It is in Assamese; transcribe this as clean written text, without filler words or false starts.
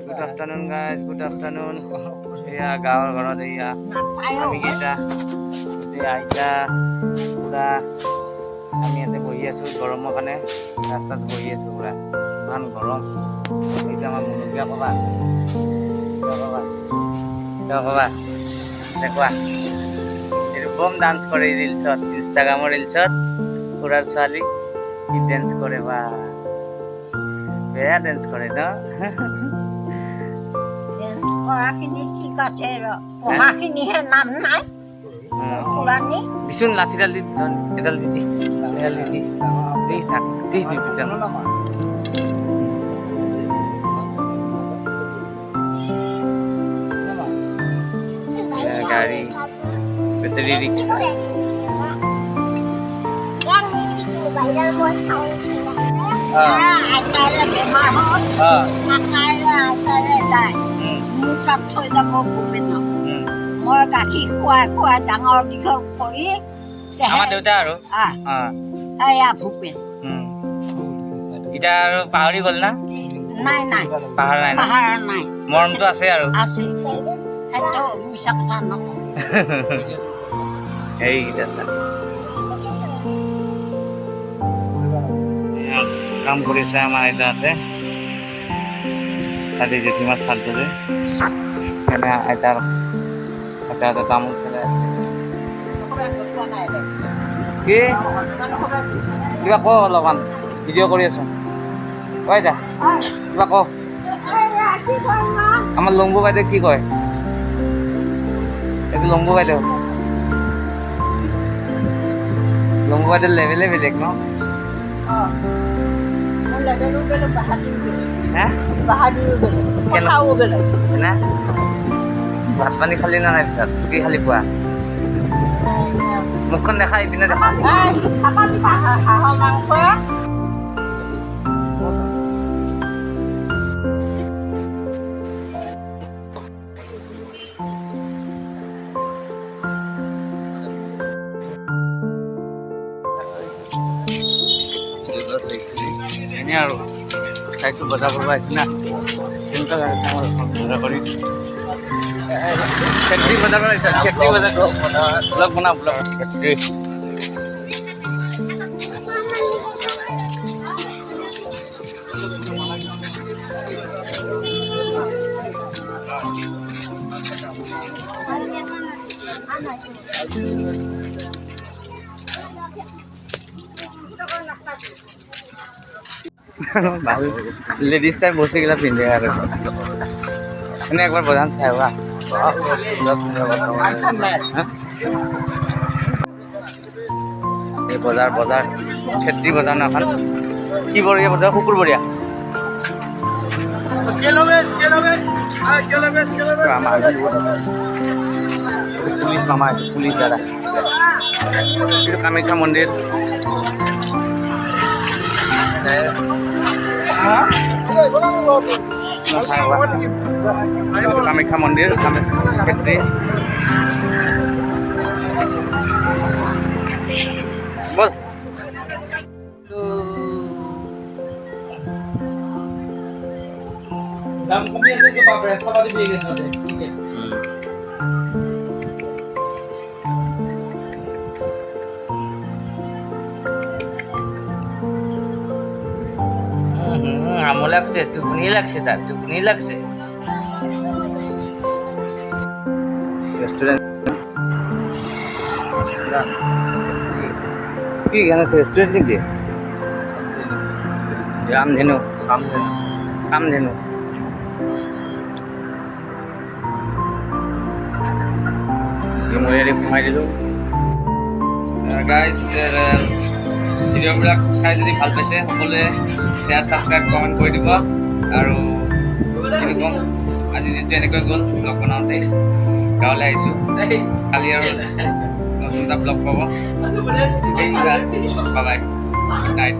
Good afternoon, guys. Good afternoon. Yeah, gaur garo de ya. Ami kita de aita pura আমি ইয়াতে বহি আছো গৰমৰ কাৰণে ৰাস্তাত বহি আছো পুৰা ইমান গৰম এইটা আমাৰ মনুকিয়া কবা দেখুৱা এইটো বম ডান্স কৰে ৰিলছত ইনষ্টাগ্ৰামৰ ৰিলছত পুৰাৰ ছোৱালী কি ডান্স কৰে বা বেয়া ডান্স কৰে ন পঢ়াখিনি ঠিক আছে পঢ়াখিনিহে নাম নাই পুৰাণী বিচুন লাঠিডাল দি এডাল দি দি থাক দি পিছন গাড়ি বেটারি রিক্সা মই গাখীৰ খুৱাই খুৱাই ডাঙৰ দীঘল কৰি আমাৰ দেউতা আৰু এয়া ভূপেন এতিয়া আৰু পাহৰি গ'ল না নাই নাই পাহাৰ নাই পাহাৰ নাই মৰমটো আছে আৰু আছে সেইটো মিছা কথা নকওঁ এইকেইটা কাম কৰিছে আমাৰ আইতাহঁতে কালি জেঠিমাৰ চালটোৰে সেইকাৰণে আইতাহঁতে তামোল চলাই আছে কি কিবা কওঁ অলপমান ভিডিঅ' কৰি আছো কয় যা কিবা কওঁ আমাৰ লম্বু বাইদেউ কি কয় এইটো লম্বু বাইদেউ লেভেলে বেলেগ ন ভাত পানী খালি না নাই পিছত কি খালি পোৱা মুখখন দেখা ইপিনে দেখা এনে আৰু চাইটো বজাৰ কৰিব আহিছে না বজাৰ কৰি ফেক্টৰী বজাৰ কৰিছে ফেক্টৰী বজাৰ ব্লগ বনা ব্লগ ফেক্টৰী ভাল লেডিজ টাইপ বস্তুগিলা পিন্ধে আৰু এনে একবাৰ বজান চাই হোৱা এই বজাৰ খেতি বজাৰ ন এখন কি বৰীয়া বজাৰ শুকুৰবৰীয়া পুলিচ মামা আছে পুলিচ দাদা এইটো কামাখ্যা মন্দিৰ কামাখ্যা মন্দিৰ ক্ষেত্ৰী বল দাম কমি আছে তো বাপরে সবাই দিয়ে গেছে ঠিক আছে আমো লাগছে টুপনি লাগছে তার টুপনি লাগছে রেস্টুরেন্ট কি এখানে রেস্টুরেন্ট নাকি রামধেনু কামধেনু ঘুমাই দিলোঁ গাইজ ভিডিঅ'বিলাক চাই যদি ভাল পাইছে সকলোৱে শ্বেয়াৰ ছাবস্ক্ৰাইব কমেণ্ট কৰি দিব আৰু কি ক'ম আজি দিনটো এনেকৈ গ'ল ব্লগ বনাওঁতে গাঁৱলৈ আহিছোঁ কালি আৰু নতুন এটা ব্লগ পাব বাই বাই গুড নাইট